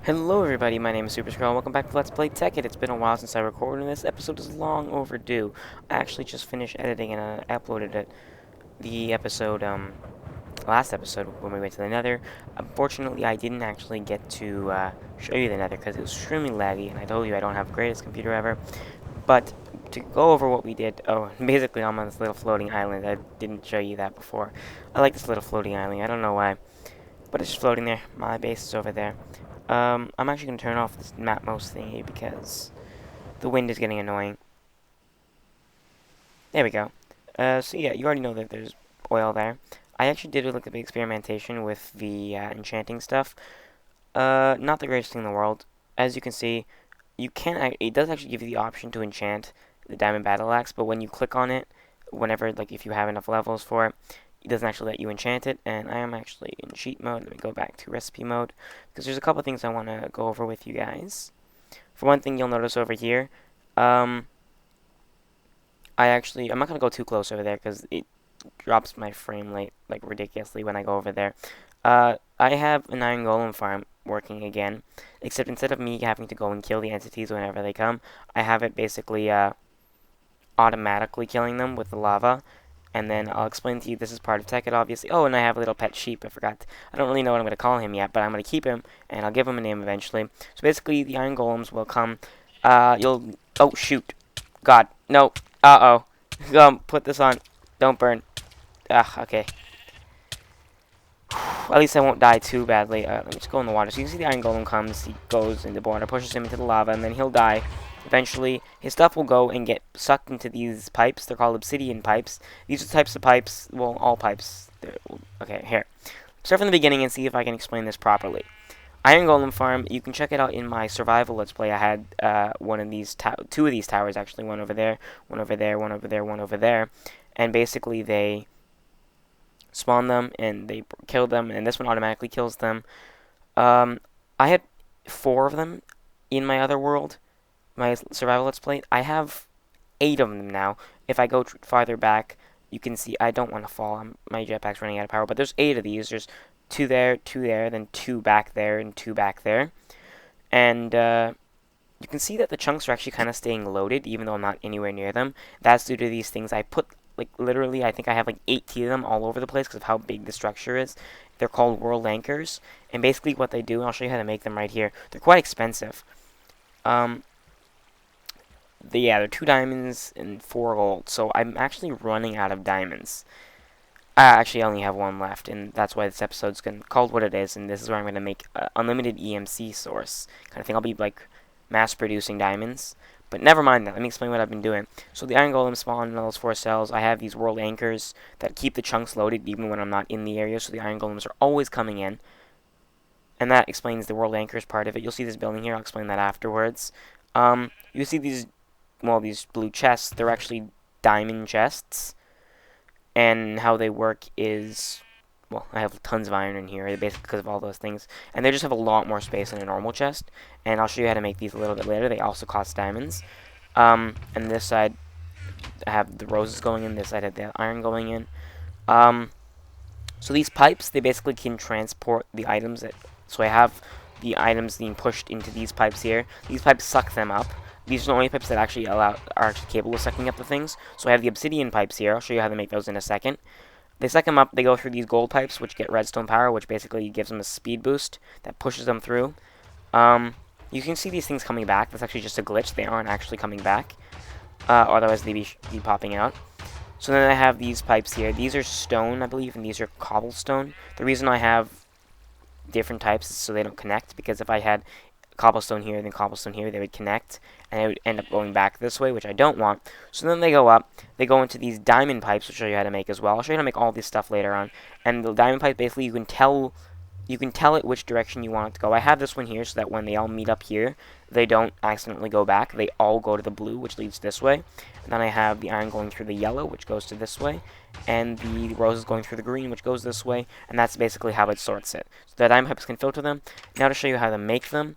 Hello everybody, my name is Superscrull, and welcome back to Let's Play Tekkit. It's been a while since I recorded, and this episode is long overdue. I actually just finished editing and uploaded it, the episode, last episode when we went to the Nether. Unfortunately, I didn't actually get to show you the Nether because it was extremely laggy, and I told you I don't have the greatest computer ever. But to go over what we did, basically I'm on this little floating island. I didn't show you that before. I like this little floating island, I don't know why, but it's just floating there. My base is over there. I'm actually going to turn off this map most thingy because the wind is getting annoying. There we go. So yeah, you already know that there's oil there. I actually did a little bit of experimentation with the enchanting stuff. Not the greatest thing in the world. As you can see, it does actually give you the option to enchant the diamond battle axe, but when you click on it, whenever, like, if you have enough levels for it, it doesn't actually let you enchant it, and I am actually in cheat mode. Let me go back to recipe mode, because there's a couple things I want to go over with you guys. For one thing, you'll notice over here, um, I'm not going to go too close over there, because it drops my frame rate, like, ridiculously when I go over there. I have an iron golem farm working again, except instead of me having to go and kill the entities whenever they come, I have it basically, automatically killing them with the lava. And then I'll explain to you, this is part of Tekkit, obviously. Oh, and I have a little pet sheep, I forgot. I don't really know what I'm going to call him yet, but I'm going to keep him, and I'll give him a name eventually. So basically, the iron golems will come, oh, shoot. God, no, uh-oh. Put this on. Don't burn. Okay. At least I won't die too badly. Let me just go in the water. So you can see the iron golem comes, he goes in the water, pushes him into the lava, and then he'll die. Eventually, his stuff will go and get sucked into these pipes. They're called obsidian pipes. These are the types of pipes, well, all pipes. Okay, here. Start from the beginning and see if I can explain this properly. Iron Golem Farm, you can check it out in my survival let's play. I had two of these towers, actually. One over there, one over there, one over there, one over there. And basically, they spawn them and they kill them, and this one automatically kills them. I had 4 of them in my other world, my survival let's play. I have 8 of them now. If I go farther back, you can see I don't want to fall. My jetpack's running out of power, but there's 8 of these. There's 2 there, then 2 back there, and 2 back there. And you can see that the chunks are actually kind of staying loaded, even though I'm not anywhere near them. That's due to these things I put, like, literally, I think I have like 80 of them all over the place because of how big the structure is. They're called world anchors, and basically what they do, and I'll show you how to make them right here. They're quite expensive. Um, they're 2 diamonds and 4 gold, so I'm actually running out of diamonds. I actually only have 1 left, and that's why this episode's called what it is, and this is where I'm going to make an unlimited EMC source kind of thing. I'll be, like, mass-producing diamonds. But never mind that. Let me explain what I've been doing. So the iron golem spawn in those 4 cells. I have these world anchors that keep the chunks loaded even when I'm not in the area, so the iron golems are always coming in. And that explains the world anchors part of it. You'll see this building here. I'll explain that afterwards. You see these blue chests. They're actually diamond chests. And how they work is, well, I have tons of iron in here, basically because of all those things. And they just have a lot more space than a normal chest. And I'll show you how to make these a little bit later. They also cost diamonds. And this side, I have the roses going in. This side, I have the iron going in. So these pipes, they basically can transport the items. So I have the items being pushed into these pipes here. These pipes suck them up. These are the only pipes that are actually capable of sucking up the things. So I have the obsidian pipes here. I'll show you how to make those in a second. They suck them up. They go through these gold pipes, which get redstone power, which basically gives them a speed boost that pushes them through. You can see these things coming back. That's actually just a glitch. They aren't actually coming back. Otherwise, they'd be popping out. So then I have these pipes here. These are stone, I believe, and these are cobblestone. The reason I have different types is so they don't connect, because if I had cobblestone here and then cobblestone here, they would connect, and it would end up going back this way, which I don't want. So then they go up, they go into these diamond pipes, which I'll show you how to make as well. I'll show you how to make all this stuff later on. And the diamond pipe, basically, you can tell it which direction you want it to go. I have this one here so that when they all meet up here, they don't accidentally go back. They all go to the blue, which leads this way. And then I have the iron going through the yellow, which goes to this way. And the roses going through the green, which goes this way. And that's basically how it sorts it. So the diamond pipes can filter them. Now to show you how to make them.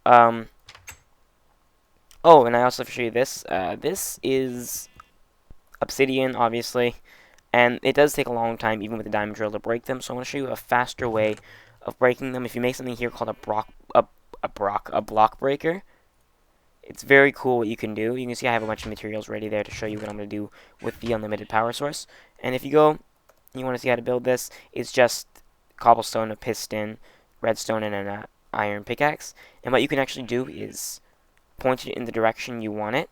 Oh, and I also have to show you this. This is obsidian, obviously, and it does take a long time, even with the diamond drill, to break them. So I want to show you a faster way of breaking them. If you make something here called a block breaker. It's very cool what you can do. You can see I have a bunch of materials ready there to show you what I'm going to do with the unlimited power source. And if you go, you want to see how to build this, it's just cobblestone, a piston, redstone, and an iron pickaxe. And what you can actually do is point it in the direction you want it,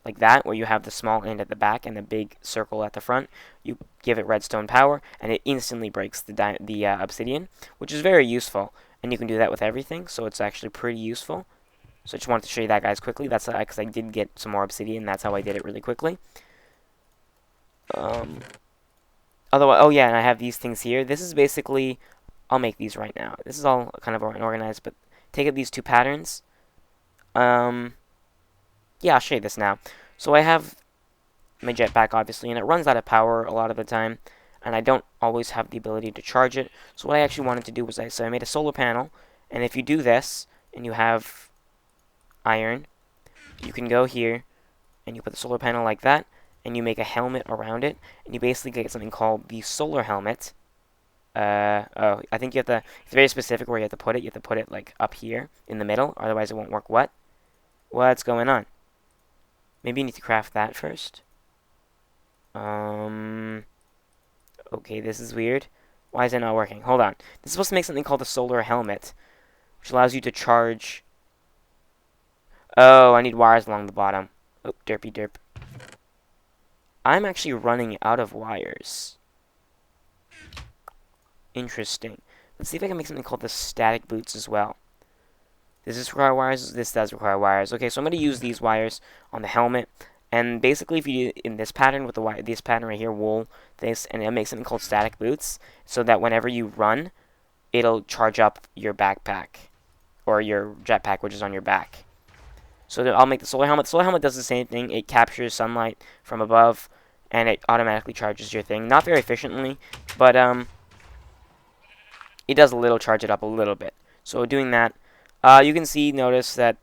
like that, where you have the small end at the back and the big circle at the front. You give it redstone power, and it instantly breaks the obsidian, which is very useful. And you can do that with everything, so it's actually pretty useful. So I just wanted to show you that, guys, quickly. That's because I did get some more obsidian. That's how I did it really quickly. Otherwise, oh yeah, and I have these things here. This is basically, I'll make these right now. This is all kind of unorganized, but take up these two patterns. Yeah, I'll show you this now. So I have my jetpack, obviously, and it runs out of power a lot of the time, and I don't always have the ability to charge it. So what I actually wanted to do was I made a solar panel, and if you do this, and you have iron, you can go here, and you put the solar panel like that, and you make a helmet around it, and you basically get something called the solar helmet. Oh, I think you have to, it's very specific where you have to put it. You have to put it, like, up here in the middle, otherwise it won't work. What? What's going on? Maybe you need to craft that first. Okay, this is weird. Why is it not working? Hold on. This is supposed to make something called the solar helmet, which allows you to charge. Oh, I need wires along the bottom. Oh, derpy derp. I'm actually running out of wires. Interesting. Let's see if I can make something called the static boots as well. Does this require wires? This does require wires. Okay, so I'm going to use these wires on the helmet. And basically, if you do in this pattern with the wire, this pattern right here, wool, this, and it'll make something called static boots, so that whenever you run, it'll charge up your backpack, or your jetpack, which is on your back. So I'll make the solar helmet. The solar helmet does the same thing. It captures sunlight from above, and it automatically charges your thing. Not very efficiently, but it does a little charge it up a little bit. So doing that, you can notice that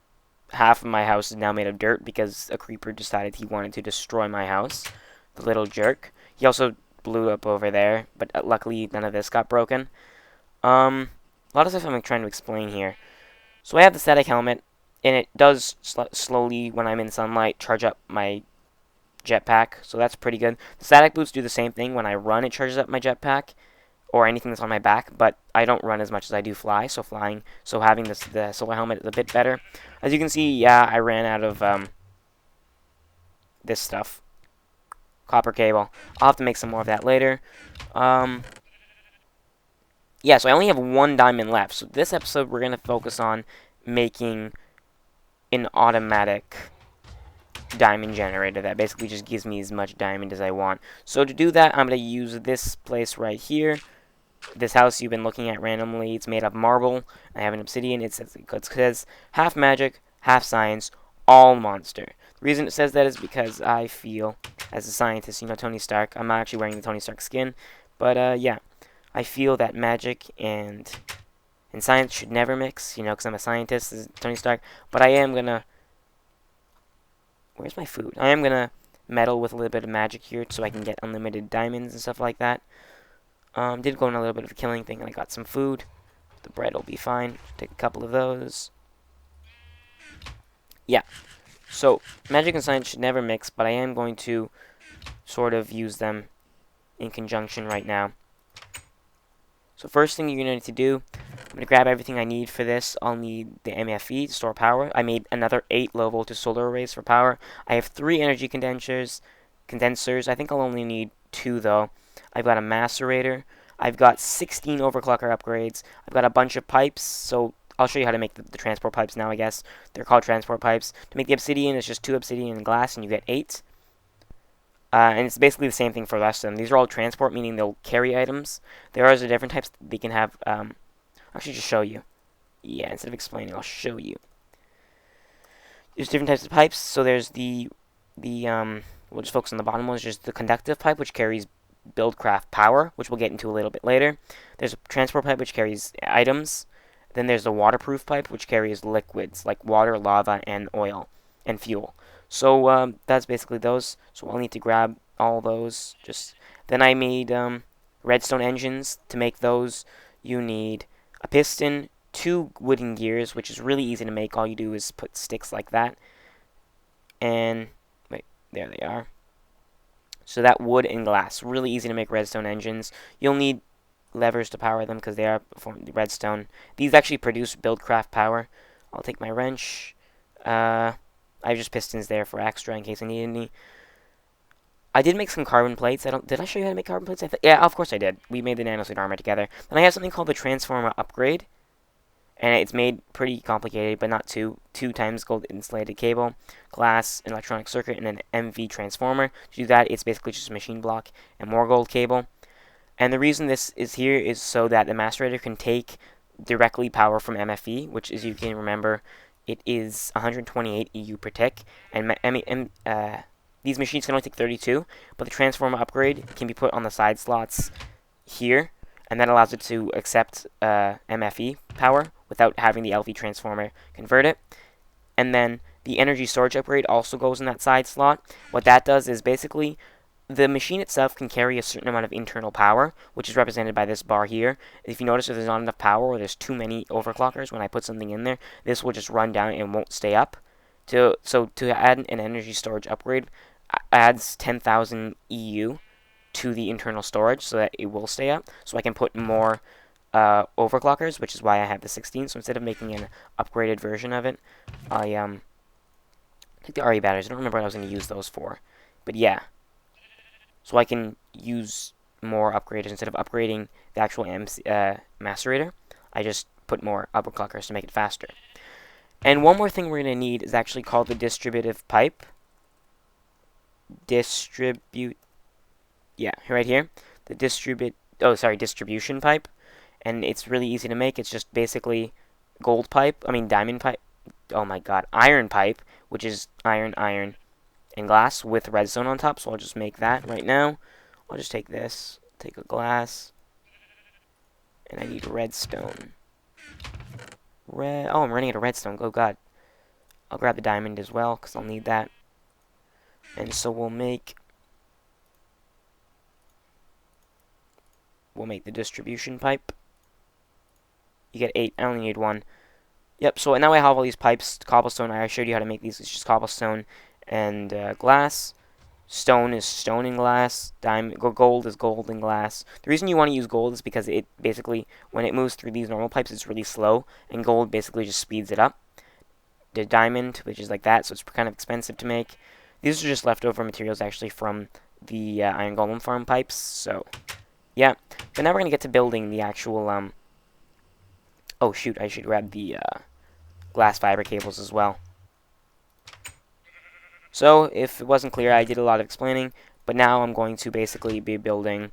half of my house is now made of dirt because a creeper decided he wanted to destroy my house. The little jerk. He also blew up over there, but luckily none of this got broken. A lot of stuff I'm trying to explain here. So I have the static helmet, and it does slowly, when I'm in sunlight, charge up my jetpack, so that's pretty good. The static boots do the same thing. When I run, it charges up my jetpack, or anything that's on my back, but I don't run as much as I do fly, so having the solar helmet is a bit better. As you can see, yeah, I ran out of this stuff. Copper cable. I'll have to make some more of that later. Yeah, so I only have one diamond left. So this episode, we're going to focus on making an automatic diamond generator that basically just gives me as much diamond as I want. So to do that, I'm going to use this place right here. This house you've been looking at randomly. It's made of marble. I have an obsidian. It says half magic, half science, all monster. The reason it says that is because I feel, as a scientist, you know, Tony Stark. I'm not actually wearing the Tony Stark skin, but yeah, I feel that magic and science should never mix. You know, because I'm a scientist, as Tony Stark. But I am gonna. Where's my food? I am gonna meddle with a little bit of magic here, so I can get unlimited diamonds and stuff like that. Did go on a little bit of a killing thing, and I got some food. The bread will be fine. Take a couple of those. Yeah. So, magic and science should never mix, but I am going to sort of use them in conjunction right now. So first thing you're going to need to do, I'm going to grab everything I need for this. I'll need the MFE to store power. I made another 8 low voltage solar arrays for power. I have 3 energy condensers. I think I'll only need 2 though. I've got a macerator. I've got 16 overclocker upgrades. I've got a bunch of pipes, so I'll show you how to make the transport pipes now, I guess. They're called transport pipes. To make the obsidian, it's just 2 obsidian and glass, and you get 8. And it's basically the same thing for the rest of them. These are all transport, meaning they'll carry items. There are different types. They can have, I'll actually just show you. Yeah, instead of explaining, I'll show you. There's different types of pipes. So there's we'll just focus on the bottom one. It's just the conductive pipe, which carries buildcraft power, which we'll get into a little bit later. There's a transport pipe, which carries items. Then there's the waterproof pipe, which carries liquids, like water, lava, and oil, and fuel. So that's basically those. So I'll need to grab all those. Then I made redstone engines. To make those, you need a piston, 2 wooden gears, which is really easy to make. All you do is put sticks like that. And, wait, there they are. So that wood and glass, really easy to make redstone engines. You'll need levers to power them because they are from redstone. These actually produce buildcraft power. I'll take my wrench. I have just pistons there for extra in case I need any. I did make some carbon plates. Did I show you how to make carbon plates? Yeah, of course I did. We made the nanosuit armor together. Then I have something called the transformer upgrade, and it's made pretty complicated, but not too. 2 times gold insulated cable, glass, an electronic circuit, and an MV transformer. To do that, it's basically just a machine block and more gold cable. And the reason this is here is so that the macerator can take directly power from MFE, which, as you can remember, it is 128 EU per tick, and these machines can only take 32, but the transformer upgrade can be put on the side slots here, and that allows it to accept MFE power without having the LV transformer convert it. And then the energy storage upgrade also goes in that side slot. What that does is basically the machine itself can carry a certain amount of internal power, which is represented by this bar here. If you notice, if there's not enough power or there's too many overclockers, when I put something in there, this will just run down and won't stay up. So to add an energy storage upgrade adds 10,000 EU to the internal storage so that it will stay up. So I can put more overclockers, which is why I have the 16. So instead of making an upgraded version of it, I took the RE batteries. I don't remember what I was going to use those for. But yeah. So I can use more upgraders instead of upgrading the actual macerator. I just put more overclockers to make it faster. And one more thing we're going to need is actually called the distributive pipe. Yeah, right here. The distribution pipe. And it's really easy to make. It's just basically diamond pipe. Oh my god, iron pipe, which is iron, and glass with redstone on top. So I'll just make that right now. I'll just take this, take a glass, and I need redstone. Oh, I'm running out of redstone. Oh god. I'll grab the diamond as well because I'll need that. And so we'll make the distribution pipe. You get 8. I only need 1. Yep. So now I have all these pipes. Cobblestone. I showed you how to make these. It's just cobblestone and glass. Stone is stone and glass. Gold is gold and glass. The reason you want to use gold is because it basically, when it moves through these normal pipes, it's really slow, and gold basically just speeds it up. The diamond, which is like that, so it's kind of expensive to make. These are just leftover materials actually from the iron golem farm pipes. So yeah. But now we're gonna get to building the actual oh shoot, I should grab the glass fiber cables as well. So, if it wasn't clear, I did a lot of explaining, but now I'm going to basically be building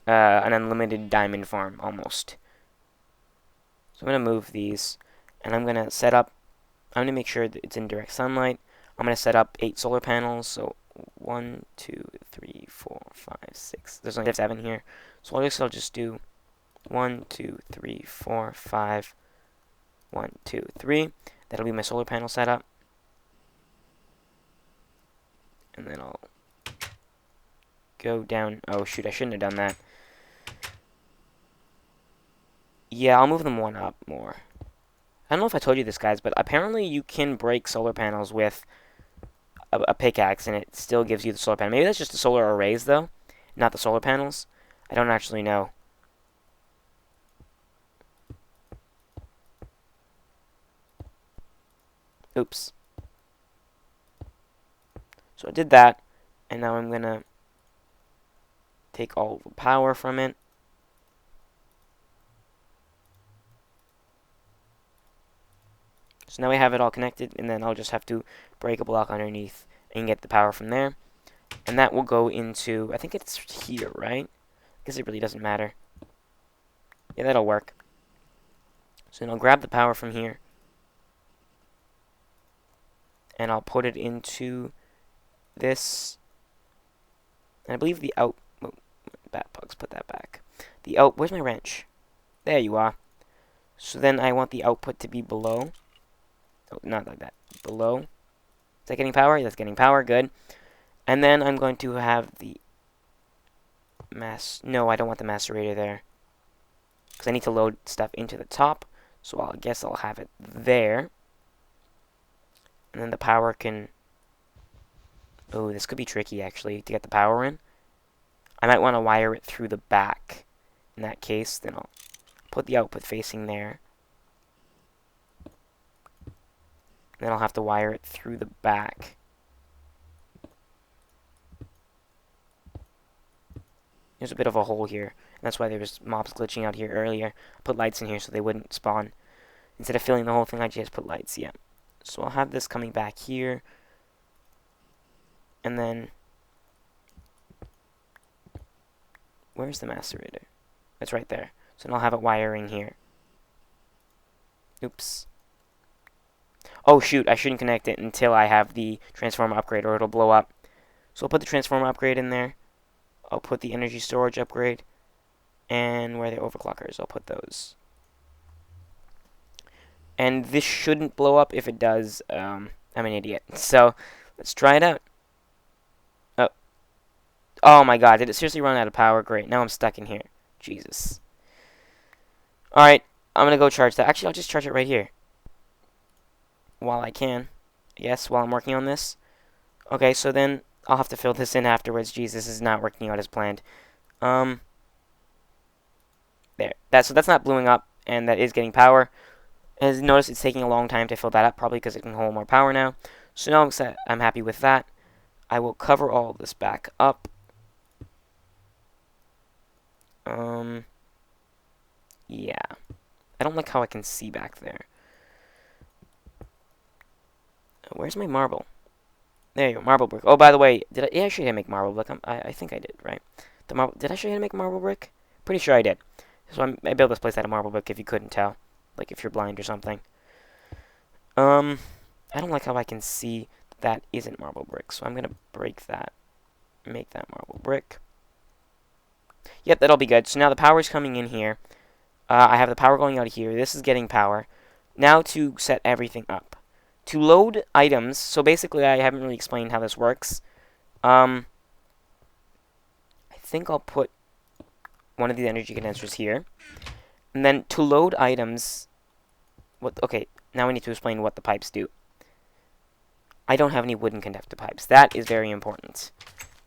an unlimited diamond farm, almost. So I'm going to move these, and I'm going to set up, I'm going to make sure that it's in direct sunlight. I'm going to set up 8 solar panels, so 1, 2, 3, 4, 5, 6. There's only 7 here. So I'll just do 1, 2, 3, 4, 5, 1, 2, 3. That'll be my solar panel setup. And then I'll go down. Oh, shoot, I shouldn't have done that. Yeah, I'll move them 1 up more. I don't know if I told you this, guys, but apparently you can break solar panels with a pickaxe, and it still gives you the solar panel. Maybe that's just the solar arrays, though, not the solar panels. I don't actually know. Oops. So I did that, and now I'm going to take all the power from it. So now we have it all connected, and then I'll just have to break a block underneath and get the power from there. And that will go into, I think it's here, right? I guess it really doesn't matter. Yeah, that'll work. So then I'll grab the power from here, and I'll put it into this. And I believe the out... Oh, bat bugs, put that back. The out... Where's my wrench? There you are. So then I want the output to be below. Oh, not like that. Below. Is that getting power? That's getting power. Good. And then I'm going to have the... No, I don't want the macerator there. because I need to load stuff into the top. So I guess I'll have it there. And then the power can... Oh, this could be tricky, actually, to get the power in. I might want to wire it through the back. In that case, then I'll put the output facing there. Then I'll have to wire it through the back. There's a bit of a hole here. And that's why there was mobs glitching out here earlier. I put lights in here so they wouldn't spawn. Instead of filling the whole thing, I just put lights, yeah. So I'll have this coming back here. And then... Where's the macerator? It's right there. So then I'll have it wiring here. Oops. Oh shoot, I shouldn't connect it until I have the transformer upgrade or it'll blow up. So I'll put the transformer upgrade in there. I'll put the energy storage upgrade. And where the overclockers, I'll put those. And this shouldn't blow up. If it does, I'm an idiot. So let's try it out. Oh my god, did it seriously run out of power? Great, now I'm stuck in here. Jesus. Alright, I'm gonna go charge that. Actually, I'll just charge it right here. While I can. Yes, while I'm working on this. Okay, so then I'll have to fill this in afterwards. Jesus, this is not working out as planned. There. So that's not blowing up, and that is getting power. As notice, it's taking a long time to fill that up, probably because it can hold more power now. So now I'm happy with that. I will cover all this back up. Yeah. I don't like how I can see back there. Where's my marble? There you go, marble brick. Oh, by the way, did I? Yeah, I should make marble brick. I think I did, right? The marble. Did I show you how to make marble brick? Pretty sure I did. So I built this place out of marble brick. If you couldn't tell, like if you're blind or something. I don't like how I can see that isn't marble brick. So I'm gonna break that. Make that marble brick. Yep, that'll be good. So now the power's coming in here. I have the power going out here. This is getting power. Now to set everything up. To load items, so basically I haven't really explained how this works. I think I'll put one of these energy condensers here. And then to load items... Okay, now we need to explain what the pipes do. I don't have any wooden conductor pipes. That is very important.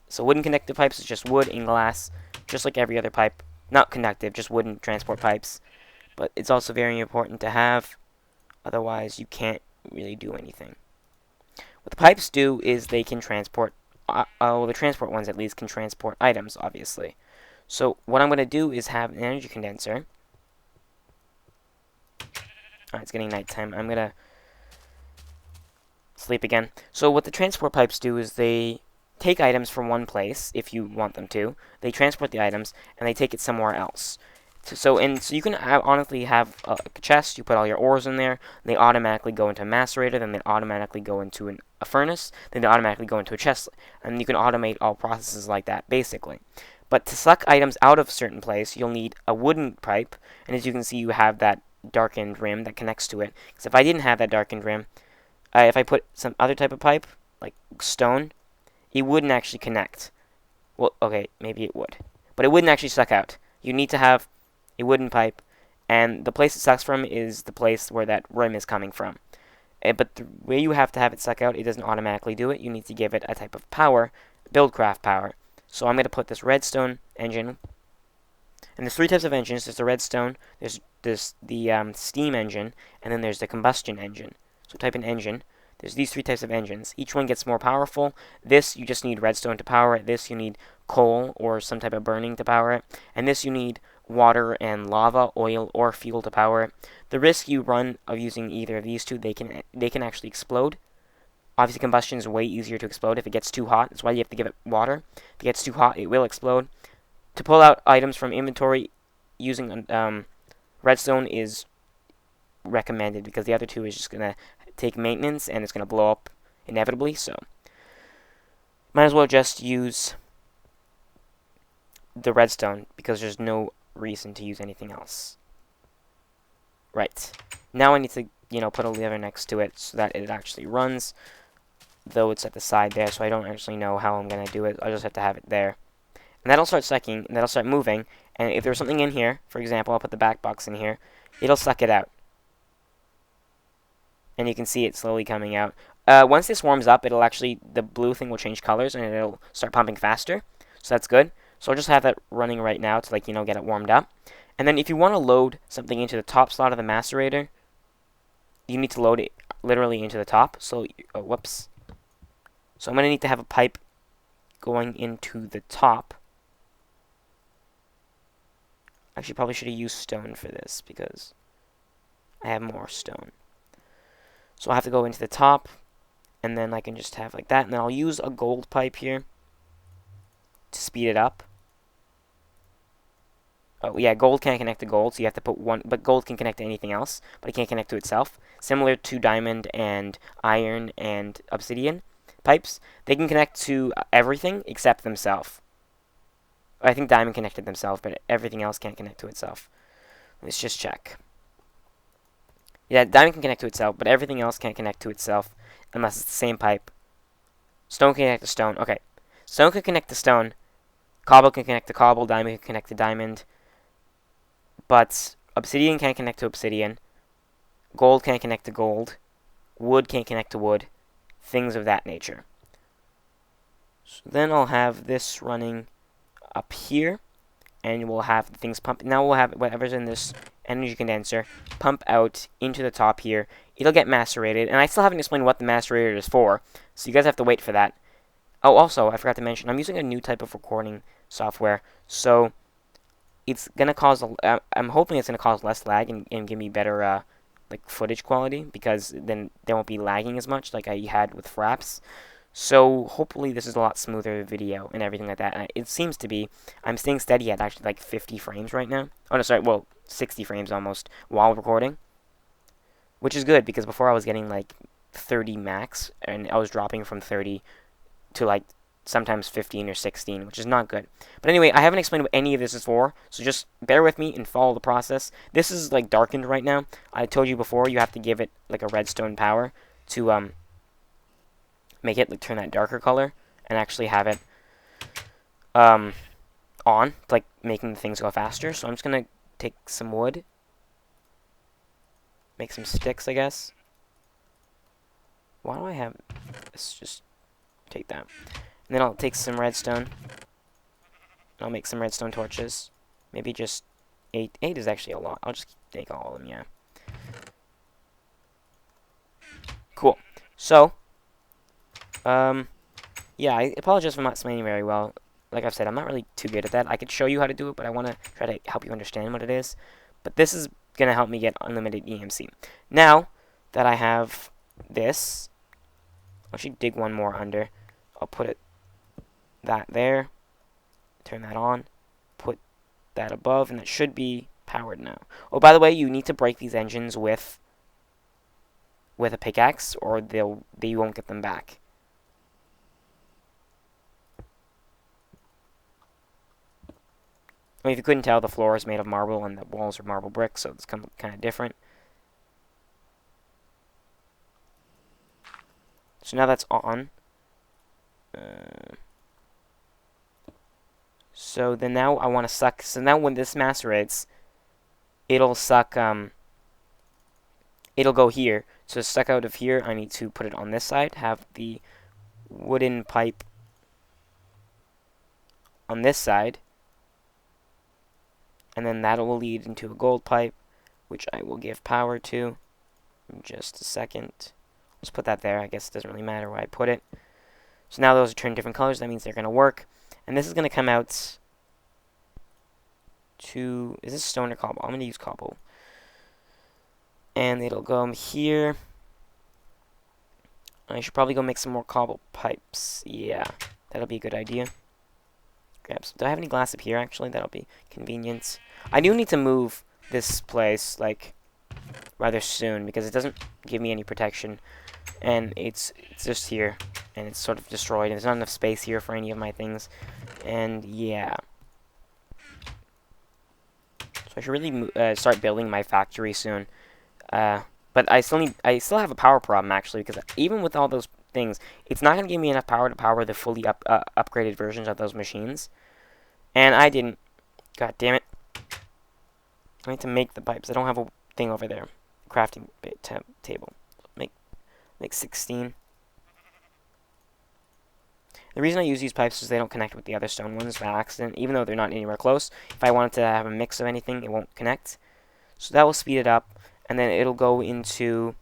So wooden conductor pipes is just wood and glass, just like every other pipe. Not conductive, just wooden transport pipes. But it's also very important to have, otherwise you can't really do anything. What the pipes do is they can transport, well, the transport ones at least can transport items, obviously. So what I'm going to do is have an energy condenser. Alright, it's getting nighttime. I'm going to sleep again. So what the transport pipes do is they take items from one place, if you want them to. They transport the items, and they take it somewhere else. So you can honestly have a chest, you put all your ores in there, they automatically go into a macerator, then they automatically go into a furnace, then they automatically go into a chest, and you can automate all processes like that, basically. But to suck items out of a certain place, you'll need a wooden pipe, and as you can see, you have that darkened rim that connects to it. Because if I didn't have that darkened rim, if I put some other type of pipe, like stone, it wouldn't actually connect. Well, okay, maybe it would. But it wouldn't actually suck out. You need to have a wooden pipe, and the place it sucks from is the place where that rim is coming from. But the way you have to have it suck out, it doesn't automatically do it. You need to give it a type of power, buildcraft power. So I'm going to put this redstone engine, and there's three types of engines. There's the redstone, there's the steam engine, and then there's the combustion engine. So type in engine. There's these three types of engines. Each one gets more powerful. This, you just need redstone to power it. This, you need coal or some type of burning to power it. And this, you need water and lava, oil, or fuel to power it. The risk you run of using either of these two, they can actually explode. Obviously, combustion is way easier to explode if it gets too hot. That's why you have to give it water. If it gets too hot, it will explode. To pull out items from inventory using redstone is recommended, because the other two is just going to take maintenance and it's going to blow up inevitably, so might as well just use the redstone, because there's no reason to use anything else. Right. Now I need to, put a lever next to it so that it actually runs, though it's at the side there, so I don't actually know how I'm going to do it. I just have to have it there. And that'll start sucking, and that'll start moving, And if there's something in here, for example, I'll put the back box in here, it'll suck it out. And you can see it slowly coming out. Once this warms up, it'll actually, the blue thing will change colors and it'll start pumping faster. So that's good. So I'll just have that running right now to, like, you know, get it warmed up. And then if you want to load something into the top slot of the macerator, you need to load it literally into the top. So, whoops. So I'm going to need to have a pipe going into the top. Actually, probably should have used stone for this because I have more stone. So I'll have to go into the top, and then I can just have like that. And then I'll use a gold pipe here to speed it up. Oh, yeah, gold can't connect to gold, so you have to put one, but gold can connect to anything else, but it can't connect to itself. Similar to diamond and iron and obsidian pipes, they can connect to everything except themselves. I think diamond connected themselves, but everything else can't connect to itself. Let's just check. Yeah, diamond can connect to itself, but everything else can't connect to itself unless it's the same pipe. Stone can connect to stone. Okay, stone can connect to stone. Cobble can connect to cobble. Diamond can connect to diamond. But obsidian can't connect to obsidian. Gold can't connect to gold. Wood can't connect to wood. Things of that nature. So then I'll have this running up here. And we'll have things pump. Now we'll have whatever's in this energy condenser pump out into the top here. It'll get macerated. And I still haven't explained what the macerator is for. So you guys have to wait for that. Oh, also, I forgot to mention, I'm using a new type of recording software. So it's going to cause, I'm hoping it's going to cause less lag and give me better like footage quality, because then there won't be lagging as much like I had with Fraps. So hopefully this is a lot smoother video and everything like that. And it seems to be. I'm staying steady at actually like 50 frames right now. Oh no, sorry, well, 60 frames almost while recording, which is good because before I was getting like 30 max and I was dropping from 30 to like sometimes 15 or 16, which is not good. But anyway, I haven't explained what any of this is for, so just bear with me and follow the process. This is like darkened right now. I told you before you have to give it like a redstone power to make it like turn that darker color and actually have it on, like making things go faster. So I'm just gonna take some wood, make some sticks, I guess. Why do I have this? Just take that. And then I'll take some redstone. I'll make some redstone torches. Maybe just 8. 8 is actually a lot. I'll just take all of them, yeah. Cool. So, yeah, I apologize for not explaining very well. Like I've said, I'm not really too good at that. I could show you how to do it, but I want to try to help you understand what it is. But this is going to help me get unlimited EMC. Now that I have this, I'll actually dig one more under. I'll put that there, turn that on, put that above, and it should be powered now. Oh, by the way, you need to break these engines with a pickaxe, or you won't get them back. I mean, if you couldn't tell, the floor is made of marble and the walls are marble bricks, so it's kind of different. So now that's on. So then now I want to suck. So now when this macerates, it'll suck. It'll go here. So to suck out of here, I need to put it on this side. Have the wooden pipe on this side, and then that will lead into a gold pipe, which I will give power to in just a second. Just put that there. I guess it doesn't really matter where I put it. So now those are turned different colors. That means they're going to work. And this is going to come out to... Is this stone or cobble? I'm going to use cobble. And it'll go here. I should probably go make some more cobble pipes. Yeah, that'll be a good idea. Grab some. Do I have any glass up here, actually? That'll be convenient. I do need to move this place, like, rather soon, because it doesn't give me any protection. And it's just here, and it's sort of destroyed, and there's not enough space here for any of my things. And yeah, so I should really start building my factory soon. But I still have a power problem, actually, because even with all those things, it's not going to give me enough power to power the fully upgraded versions of those machines. And I didn't. God damn it. I need to make the pipes. I don't have a thing over there. Crafting table. Make 16. The reason I use these pipes is they don't connect with the other stone ones by accident, even though they're not anywhere close. If I wanted to have a mix of anything, it won't connect. So that will speed it up, and then it'll go into...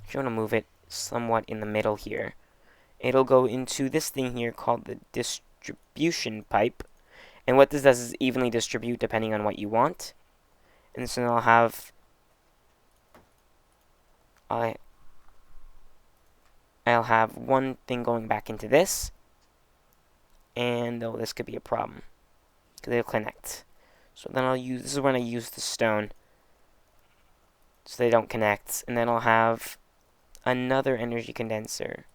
If you want to move it somewhat in the middle here, it'll go into this thing here called the distribution pipe. And what this does is evenly distribute depending on what you want. And so I'll have... I'll have one thing going back into this. And though this could be a problem, because they'll connect. So then I'll use, this is when I use the stone, so they don't connect. And then I'll have another energy condenser.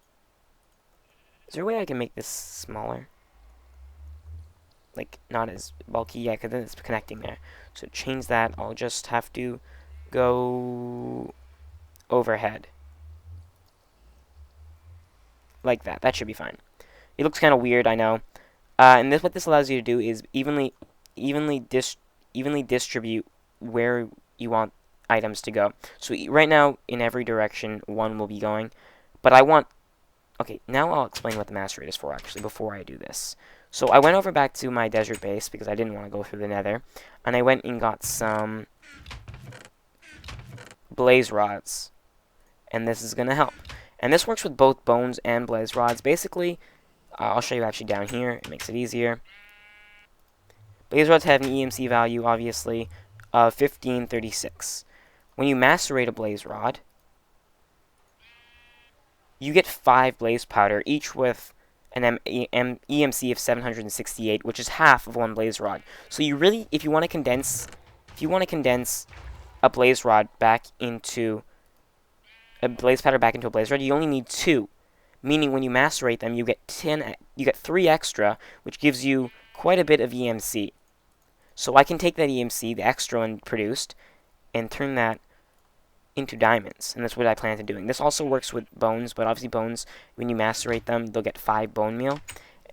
Is there a way I can make this smaller? Like, not as bulky, yeah, because then it's connecting there. So to change that, I'll just have to go overhead. Like that. That should be fine. It looks kind of weird, I know. And what this allows you to do is evenly distribute where you want items to go. So right now, in every direction, one will be going. But I want... Okay, now I'll explain what the master rate is for, actually, before I do this. So I went over back to my desert base, because I didn't want to go through the nether. And I went and got some blaze rods. And this is going to help. And this works with both bones and blaze rods. Basically, I'll show you actually down here. It makes it easier. Blaze rods have an EMC value, obviously, of 1536. When you macerate a blaze rod, you get 5 blaze powder, each with an EMC of 768, which is half of one blaze rod. So you really, if you want to condense a blaze rod back into a blaze powder back into a blaze rod, you only need 2. Meaning when you macerate them, you get 3 extra, which gives you quite a bit of EMC. So I can take that EMC, the extra one produced, and turn that into diamonds. And that's what I plan on doing. This also works with bones, but obviously bones, when you macerate them, they'll get 5 bone meal.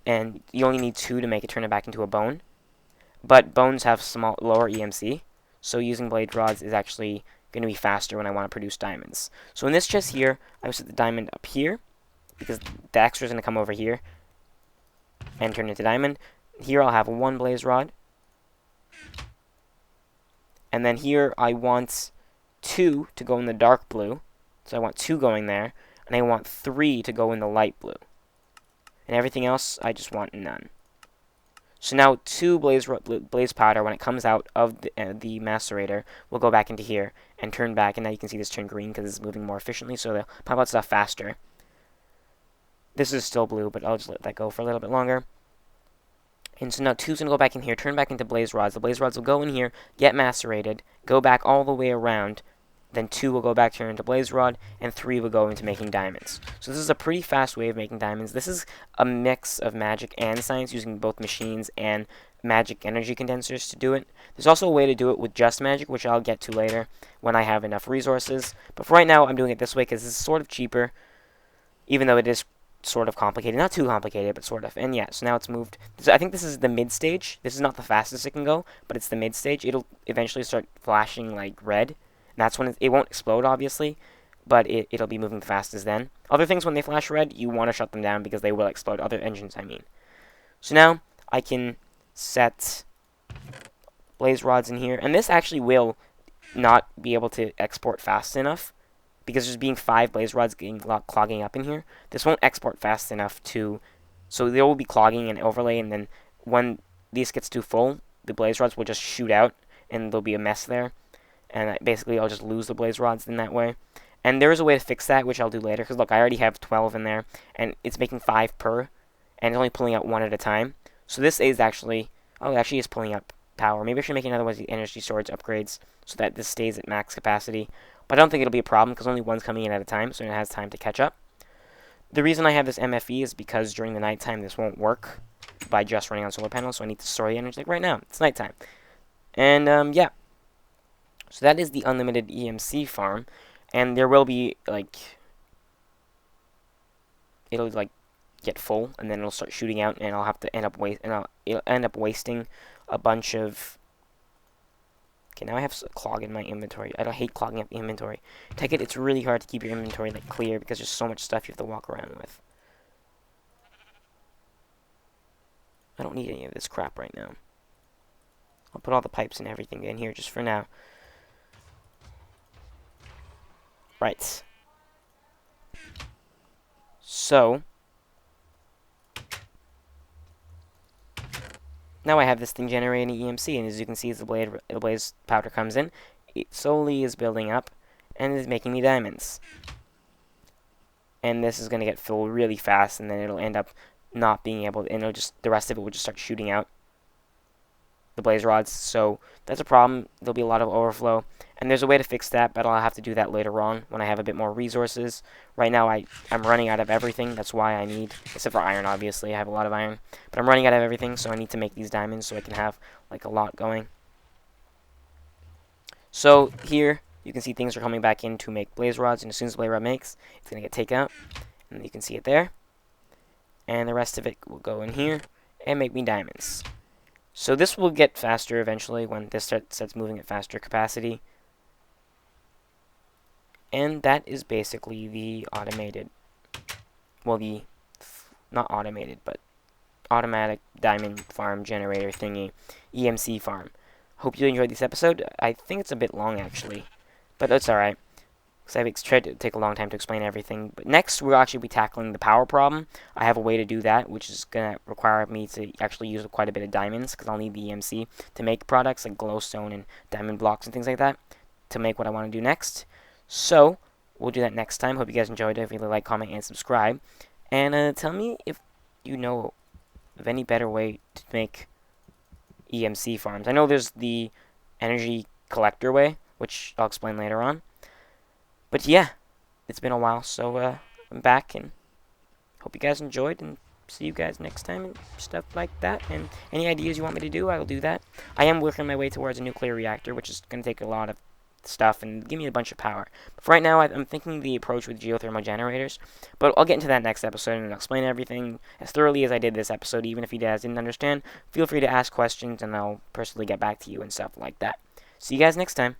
And you only need 2 to make it turn it back into a bone. But bones have lower EMC, so using blade rods is actually going to be faster when I want to produce diamonds. So in this chest here, I will set the diamond up here, because the extra is going to come over here and turn into diamond. Here I'll have 1 blaze rod. And then here I want 2 to go in the dark blue. So I want 2 going there. And I want 3 to go in the light blue. And everything else, I just want none. So now 2 blaze powder, when it comes out of the macerator, will go back into here and turn back. And now you can see this turn green because it's moving more efficiently. So they'll pop out stuff faster. This is still blue, but I'll just let that go for a little bit longer. And so now 2's going to go back in here, turn back into blaze rods. The blaze rods will go in here, get macerated, go back all the way around. Then 2 will go back turn into blaze rod, and 3 will go into making diamonds. So this is a pretty fast way of making diamonds. This is a mix of magic and science, using both machines and magic energy condensers to do it. There's also a way to do it with just magic, which I'll get to later when I have enough resources. But for right now, I'm doing it this way because it's sort of cheaper, even though it is sort of complicated. Not too complicated, but sort of. And yeah, so now it's moved. So I think this is the mid stage. This is not the fastest it can go, but it's the mid stage. It'll eventually start flashing like red. And that's when it won't explode, obviously, but it'll be moving the fastest then. Other things, when they flash red, you want to shut them down because they will explode. Other engines, I mean. So now I can set blaze rods in here. And this actually will not be able to export fast enough, because there's being 5 blaze rods clogging up in here. This won't export fast enough to... So there will be clogging and overlay, and then when this gets too full, the blaze rods will just shoot out, and there'll be a mess there. And basically, I'll just lose the blaze rods in that way. And there is a way to fix that, which I'll do later, because look, I already have 12 in there, and it's making 5 per, and it's only pulling out 1 at a time. So this is actually... Oh, it actually is pulling up power. Maybe I should make another one of the energy storage upgrades, so that this stays at max capacity. But I don't think it'll be a problem, because only one's coming in at a time, so it has time to catch up. The reason I have this MFE is because during the nighttime this won't work by just running on solar panels, so I need to store the energy. Like right now, it's nighttime. And, yeah. So that is the unlimited EMC farm, and there will be, like... It'll, like, get full, and then it'll start shooting out, and I'll have to it'll end up wasting a bunch of Okay, now I have a clog in my inventory. I don't hate clogging up the inventory. Tekkit, it's really hard to keep your inventory like clear because there's so much stuff you have to walk around with. I don't need any of this crap right now. I'll put all the pipes and everything in here just for now. Right. So, now I have this thing generating EMC, and as you can see, as the blaze powder comes in, it slowly is building up, and is making me diamonds. And this is going to get filled really fast, and then it'll end up not being able to, and it'll just, the rest of it will just start shooting out the blaze rods. So that's a problem. There'll be a lot of overflow, and there's a way to fix that, but I'll have to do that later on when I have a bit more resources. Right now I'm running out of everything. That's why I need, except for iron, obviously. I have a lot of iron, but I'm running out of everything, so I need to make these diamonds so I can have like a lot going. So here you can see things are coming back in to make blaze rods, and as soon as the blaze rod makes, it's going to get taken out, and you can see it there. And the rest of it will go in here and make me diamonds. So this will get faster eventually when this starts moving at faster capacity. And that is basically the automated, well, the, not automated, but automatic diamond farm generator thingy, EMC farm. Hope you enjoyed this episode. I think it's a bit long, actually, but that's alright, because I've tried to take a long time to explain everything. But next, we'll actually be tackling the power problem. I have a way to do that, which is going to require me to actually use quite a bit of diamonds, because I'll need the EMC to make products like glowstone and diamond blocks and things like that to make what I want to do next. So, we'll do that next time. Hope you guys enjoyed it. If you like, comment, and subscribe. And tell me if you know of any better way to make EMC farms. I know there's the energy collector way, which I'll explain later on. But yeah, it's been a while, so I'm back, and hope you guys enjoyed, and see you guys next time, and stuff like that. And any ideas you want me to do, I will do that. I am working my way towards a nuclear reactor, which is going to take a lot of stuff and give me a bunch of power. But for right now, I'm thinking the approach with geothermal generators, but I'll get into that next episode, and I'll explain everything as thoroughly as I did this episode. Even if you guys didn't understand, feel free to ask questions, and I'll personally get back to you and stuff like that. See you guys next time.